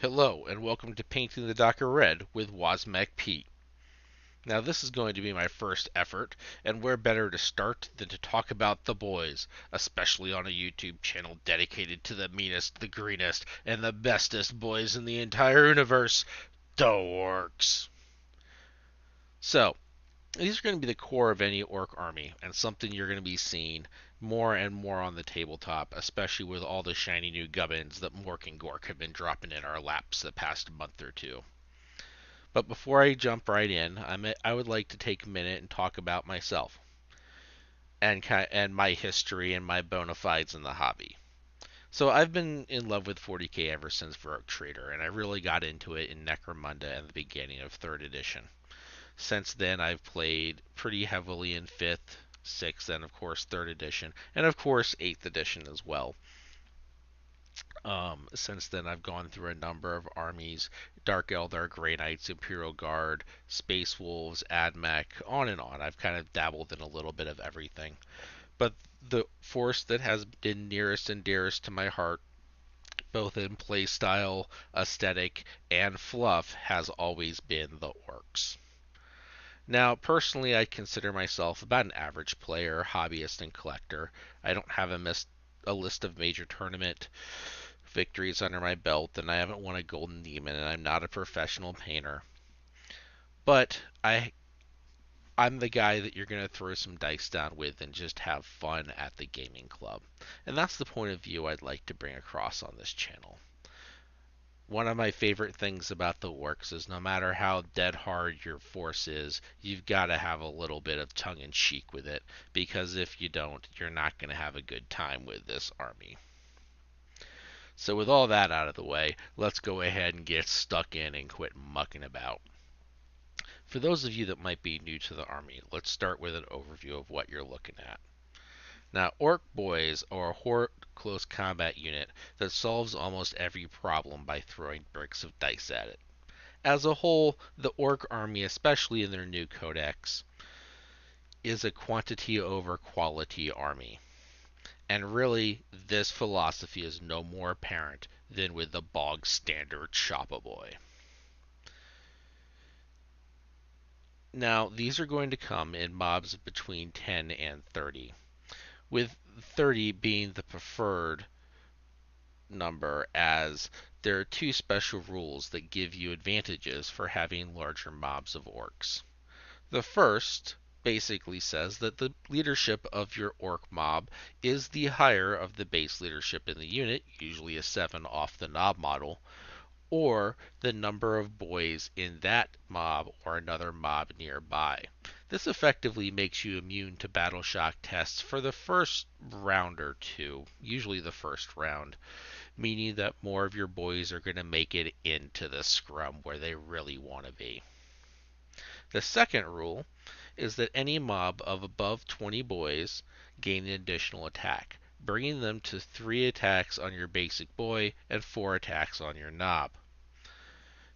Hello, and welcome to Painting the Dakka Red with Wazmek Pete. Now, this is going to be my first effort, and where better to start than to talk about the boys, especially on a YouTube channel dedicated to the meanest, the greenest, and the bestest boys in the entire universe, the Orks. So, these are going to be the core of any Ork army, and something you're going to be seeing more and more on the tabletop, especially with all the shiny new gubbins that Mork and Gork have been dropping in our laps the past month or two. But before I jump right in, I would like to take a minute and talk about myself and my history and my bona fides in the hobby. So I've been in love with 40k ever since Rogue Trader, and I really got into it in Necromunda at the beginning of 3rd edition. Since then, I've played pretty heavily in 5th, 6th, and of course 3rd edition, and of course 8th edition as well. Since then, I've gone through a number of armies: Dark Eldar, Grey Knights, Imperial Guard, Space Wolves, AdMech, on and on. I've kind of dabbled in a little bit of everything. But the force that has been nearest and dearest to my heart, both in playstyle, aesthetic, and fluff, has always been the Orks. Now, personally, I consider myself about an average player, hobbyist, and collector. I don't have a list of major tournament victories under my belt, and I haven't won a golden demon, and I'm not a professional painter. But I'm the guy that you're going to throw some dice down with and just have fun at the gaming club. And that's the point of view I'd like to bring across on this channel. One of my favorite things about the Orks is no matter how dead hard your force is, you've got to have a little bit of tongue in cheek with it, because if you don't, you're not going to have a good time with this army. So with all that out of the way, let's go ahead and get stuck in and quit mucking about. For those of you that might be new to the army, let's start with an overview of what you're looking at. Now, Ork Boys are a horde close combat unit that solves almost every problem by throwing bricks of dice at it. As a whole, the Ork army, especially in their new codex, is a quantity over quality army. And really, this philosophy is no more apparent than with the bog standard Choppa Boy. Now, these are going to come in mobs between 10 and 30, with 30 being the preferred number, as there are two special rules that give you advantages for having larger mobs of orcs. The first basically says that the leadership of your orc mob is the higher of the base leadership in the unit, usually a 7 off the knob model, or the number of boys in that mob or another mob nearby. This effectively makes you immune to battle shock tests for the first round or two, usually the first round, meaning that more of your boys are going to make it into the scrum where they really want to be. The second rule is that any mob of above 20 boys gain an additional attack, bringing them to 3 attacks on your basic boy and 4 attacks on your knob.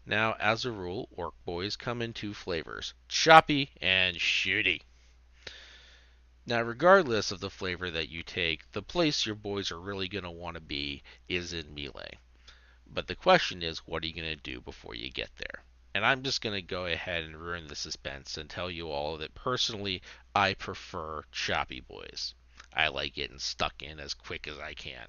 Now, as a rule, Ork Boys come in 2 flavors: choppy and shooty. Now, regardless of the flavor that you take, the place your boys are really going to want to be is in melee. But the question is, what are you going to do before you get there? And I'm just going to go ahead and ruin the suspense and tell you all that personally, I prefer choppy boys. I like getting stuck in as quick as I can.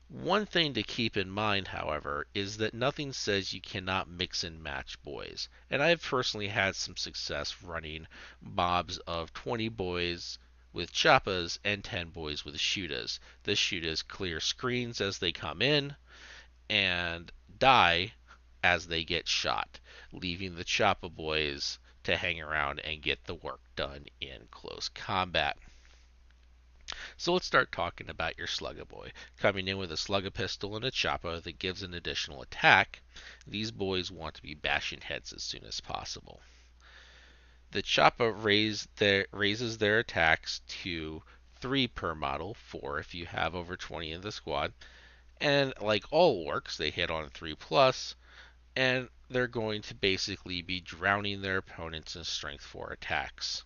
One thing to keep in mind, however, is that nothing says you cannot mix and match boys, and I've personally had some success running mobs of 20 boys with choppas and 10 boys with shootas. The shootas clear screens as they come in and die as they get shot, leaving the choppa boys to hang around and get the work done in close combat. So let's start talking about your Slugga Boy. Coming in with a Slugga pistol and a choppa that gives an additional attack, these boys want to be bashing heads as soon as possible. The choppa raises their attacks to 3 per model, 4 if you have over 20 in the squad, and like all orcs, they hit on 3 plus, and they're going to basically be drowning their opponents in strength 4 attacks.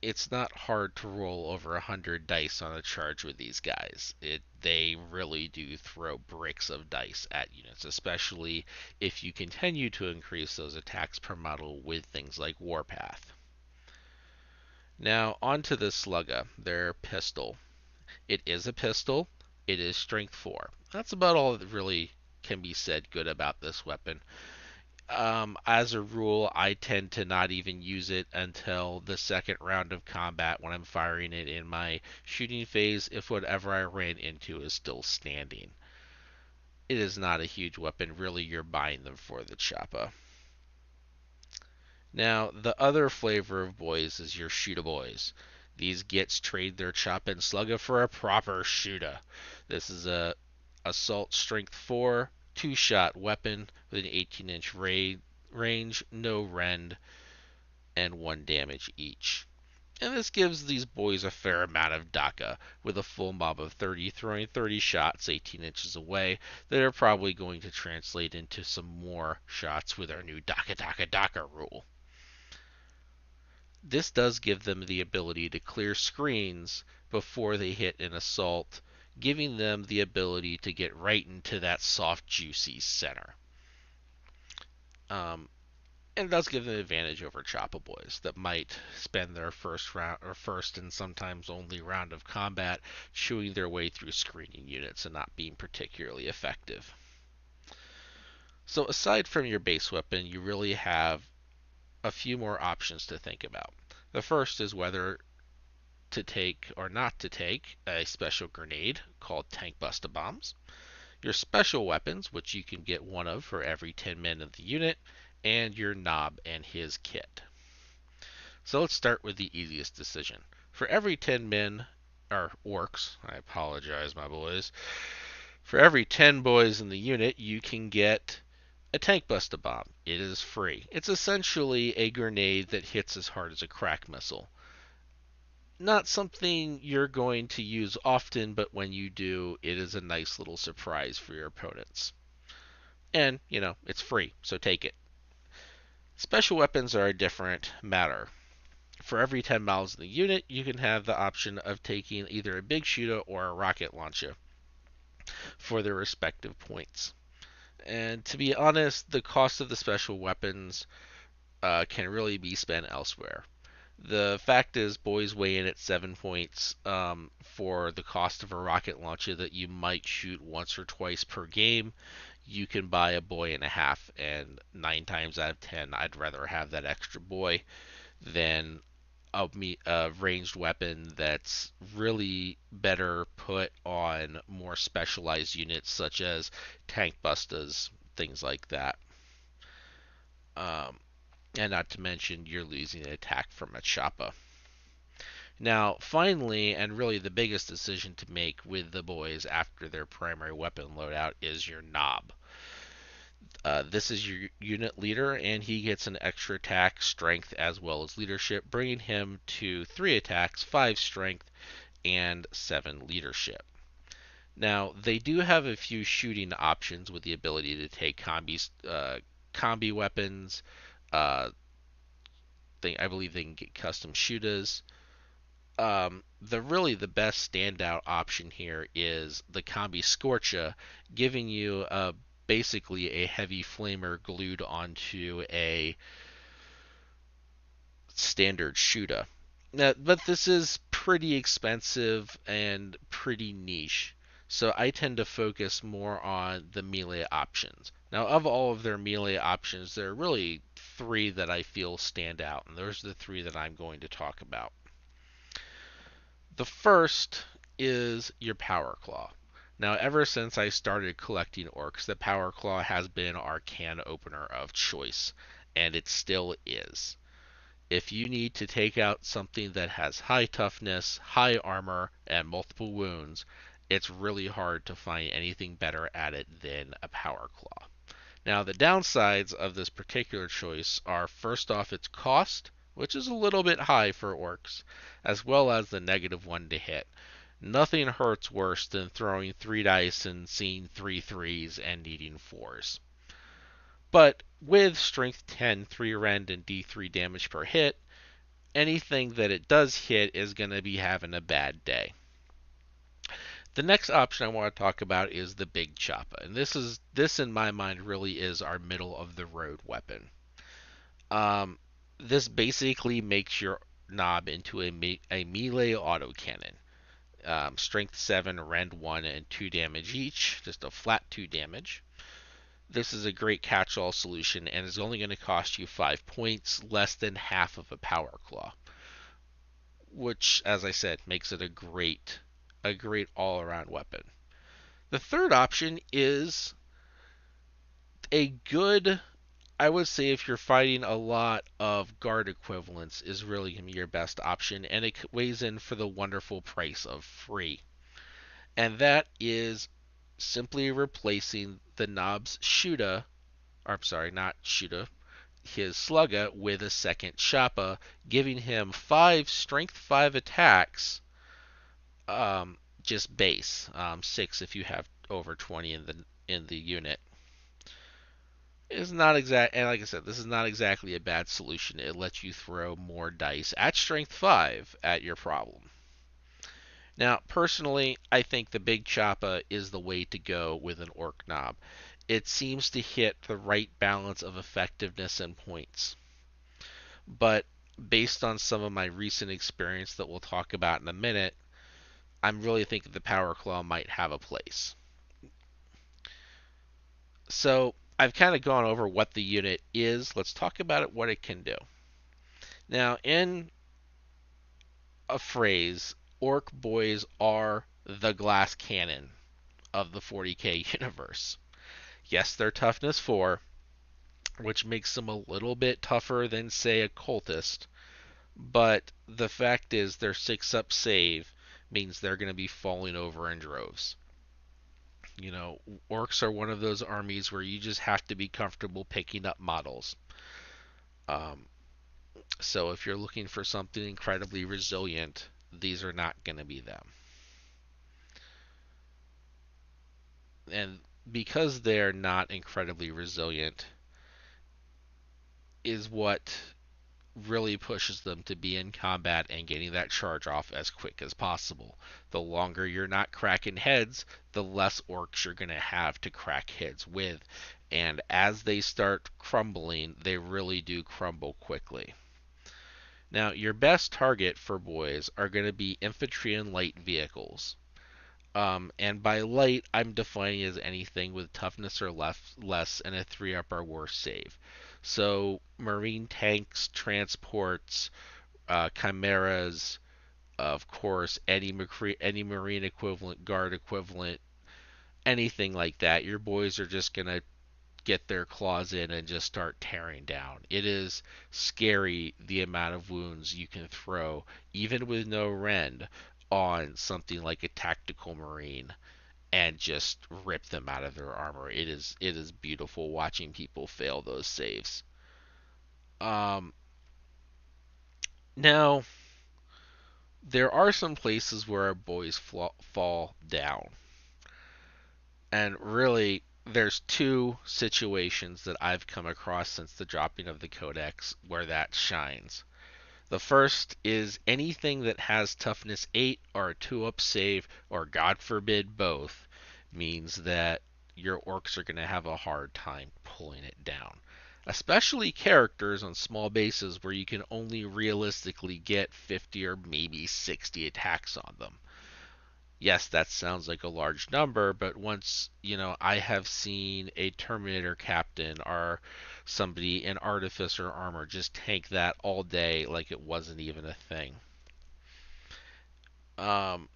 it's not hard to roll over 100 dice on a charge with these guys. They really do throw bricks of dice at units, especially if you continue to increase those attacks per model with things like Warpath. Now, onto the Slugga, their pistol. It is a pistol. It is strength 4. That's about all that really can be said good about this weapon. As a rule, I tend to not even use it until the second round of combat when I'm firing it in my shooting phase if whatever I ran into is still standing. It is not a huge weapon. Really, you're buying them for the choppa. Now, the other flavor of boys is your shooter boys. These gets trade their choppa and slugga for a proper shooter. This is a assault strength 4, 2-shot weapon with an 18-inch range, no rend, and 1 damage each. And this gives these boys a fair amount of Dakka, with a full mob of 30 throwing 30 shots 18 inches away that are probably going to translate into some more shots with our new Dakka Dakka Dakka rule. This does give them the ability to clear screens before they hit an assault, giving them the ability to get right into that soft, juicy center. Um, and it does give them an advantage over Choppa Boys that might spend their first round or first and sometimes only round of combat chewing their way through screening units and not being particularly effective. So aside from your base weapon, you really have a few more options to think about. The first is whether to take or not to take a special grenade called Tank Busta Bombs, your special weapons, which you can get one of for every 10 men of the unit, and your Nob and his kit. So let's start with the easiest decision. For every 10 men, or orcs, I apologize, my boys. For every 10 boys in the unit, you can get a Tank Busta Bomb. It is free. It's essentially a grenade that hits as hard as a crack missile. Not something you're going to use often, but when you do, it is a nice little surprise for your opponents. And, it's free, so take it. Special weapons are a different matter. For every 10 miles in the unit, you can have the option of taking either a big shooter or a rocket launcher for their respective points. And to be honest, the cost of the special weapons can really be spent elsewhere. The fact is, boys weigh in at 7 points for the cost of a rocket launcher that you might shoot once or twice per game. You can buy a boy and a half, and 9 times out of 10, I'd rather have that extra boy than a ranged weapon that's really better put on more specialized units such as tank bustas, things like that. Um, and not to mention you're losing an attack from a choppa. Now, finally, and really the biggest decision to make with the boys after their primary weapon loadout is your Nob. This is your unit leader, and he gets an extra attack, strength, as well as leadership, bringing him to 3 attacks, 5 strength, and 7 leadership. Now, they do have a few shooting options with the ability to take combi weapons. Uh, I believe they can get custom shooters. The best standout option here is the Combi Scorcha, giving you basically a heavy flamer glued onto a standard shooter. Now, but this is pretty expensive and pretty niche, so I tend to focus more on the melee options. Now, of all of their melee options, there are really 3 that I feel stand out, and those are the 3 that I'm going to talk about. The first is your Power Claw. Now, ever since I started collecting orcs, the Power Claw has been our can opener of choice, and it still is. If you need to take out something that has high toughness, high armor, and multiple wounds, it's really hard to find anything better at it than a Power Claw. Now, the downsides of this particular choice are first off its cost, which is a little bit high for orcs, as well as the -1 to hit. Nothing hurts worse than throwing 3 dice and seeing 3 threes and needing 4s. But with strength 10, 3 rend, and D3 damage per hit, anything that it does hit is going to be having a bad day. The next option I want to talk about is the Big Choppa, and this in my mind really is our middle of the road weapon. Um, this basically makes your knob into a melee autocannon. Strength 7, Rend 1, and 2 damage each, just a flat 2 damage. This is a great catch-all solution and is only going to cost you 5 points, less than half of a Power Claw, which, as I said, makes it a great all-around weapon. The third option is a good, I would say, if you're fighting a lot of guard equivalents, is really going to be your best option, and it weighs in for the wonderful price of free. And that is simply replacing the knob's Shuda, or I'm sorry, not Shuda, his Slugga with a second Choppa, giving him 5 Strength 5 attacks, just base, 6 if you have over 20 in the unit. Is not exact, and like I said, this is not exactly a bad solution. It lets you throw more dice at Strength 5 at your problem. Now, personally, I think the Big Choppa is the way to go with an Ork Knob. It seems to hit the right balance of effectiveness and points. But based on some of my recent experience that we'll talk about in a minute, I'm really thinking the Power Claw might have a place. So I've kind of gone over what the unit is. Let's talk about it, what it can do. Now, in a phrase, Ork Boys are the glass cannon of the 40k universe. Yes, they're toughness 4, which makes them a little bit tougher than, say, a cultist, but the fact is their 6-up save means they're going to be falling over in droves. You know, orcs are one of those armies where you just have to be comfortable picking up models. Um, so if you're looking for something incredibly resilient, these are not going to be them. And because they're not incredibly resilient, is what really pushes them to be in combat and getting that charge off as quick as possible. The longer you're not cracking heads, the less orcs you're going to have to crack heads with. And as they start crumbling, they really do crumble quickly. Now, your best target for boys are going to be infantry and light vehicles. And by light, I'm defining as anything with toughness or less and a 3-up or worse save. So, marine tanks, transports, chimeras, of course, any marine equivalent, guard equivalent, anything like that. Your boys are just going to get their claws in and just start tearing down. It is scary the amount of wounds you can throw, even with no rend, on something like a tactical marine and just rip them out of their armor. It is beautiful watching people fail those saves. Um, Now there are some places where our boys fall down, and really there's 2 situations that I've come across since the dropping of the codex where that shines. The first is anything that has toughness 8 or a 2-up save, or God forbid both, means that your orcs are going to have a hard time pulling it down. Especially characters on small bases where you can only realistically get 50 or maybe 60 attacks on them. Yes, that sounds like a large number, but once, I have seen a Terminator captain or somebody in Artificer armor just tank that all day like it wasn't even a thing. Um,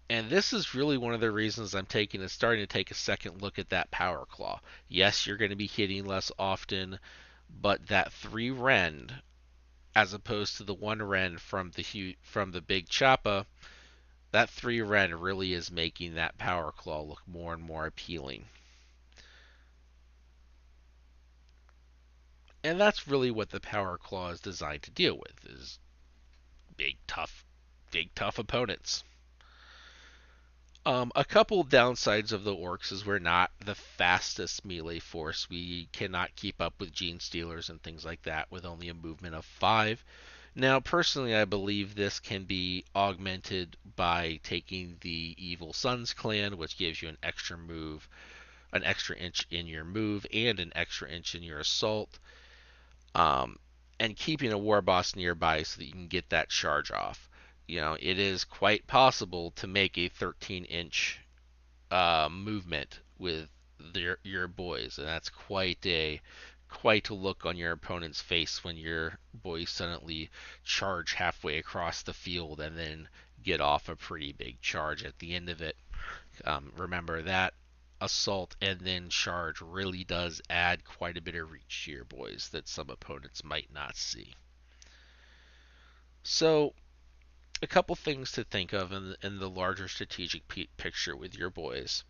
and this is really one of the reasons I'm starting to take a second look at that Power Claw. Yes, you're going to be hitting less often, but that 3 rend, as opposed to the 1 rend from the Big Choppa, that 3 rend really is making that Power Claw look more and more appealing. And that's really what the Power Claw is designed to deal with, is big tough opponents. A couple downsides of the orcs is we're not the fastest melee force. We cannot keep up with gene stealers and things like that with only a movement of 5. Now, personally, I believe this can be augmented by taking the Evil Sons clan, which gives you an extra inch in your move, and an extra inch in your assault, um, and keeping a war boss nearby so that you can get that charge off. It is quite possible to make a 13-inch movement with your boys, and that's quite a look on your opponent's face when your boys suddenly charge halfway across the field and then get off a pretty big charge at the end of it. Remember that assault and then charge really does add quite a bit of reach to your boys that some opponents might not see. So, a couple things to think of in the larger strategic picture with your boys.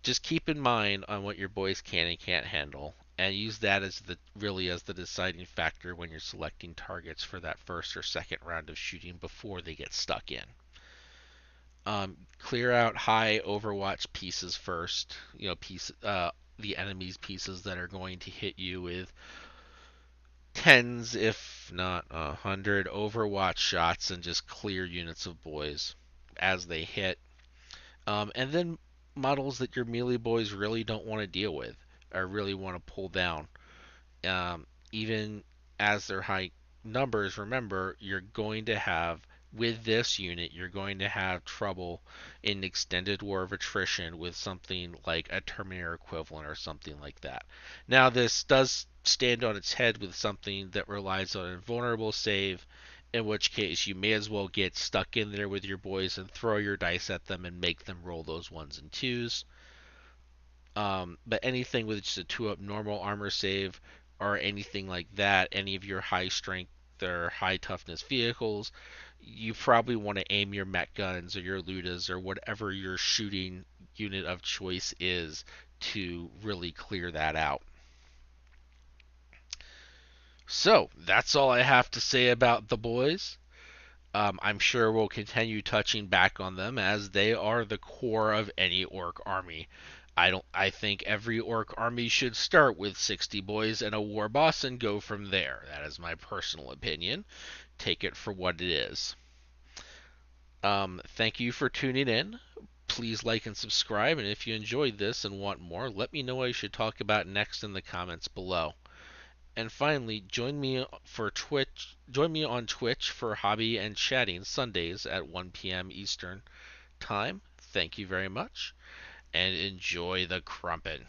Just keep in mind on what your boys can and can't handle, and use that as the deciding factor when you're selecting targets for that first or second round of shooting before they get stuck in. Clear out high Overwatch pieces first. The enemy's pieces that are going to hit you with tens, if not 100, Overwatch shots, and just clear units of boys as they hit. And then models that your melee boys really don't want to deal with or really want to pull down. Even as they're high numbers, remember, with this unit, you're going to have trouble in extended war of attrition with something like a Terminator equivalent or something like that. Now, this does stand on its head with something that relies on invulnerable save, in which case you may as well get stuck in there with your boys and throw your dice at them and make them roll those ones and twos. But anything with just a 2-up normal armor save or anything like that, any of your high strength or high toughness vehicles, you probably want to aim your mech guns or your lutas or whatever your shooting unit of choice is to really clear that out. So, that's all I have to say about the boys. I'm sure we'll continue touching back on them as they are the core of any orc army. I think every orc army should start with 60 boys and a war boss and go from there. That is my personal opinion. Take it for what it is. Thank you for tuning in. Please like and subscribe, and if you enjoyed this and want more, let me know what I should talk about next in the comments below. And finally, join me on Twitch for hobby and chatting Sundays at 1 p.m. Eastern Time. Thank you very much, and enjoy the crumpin'.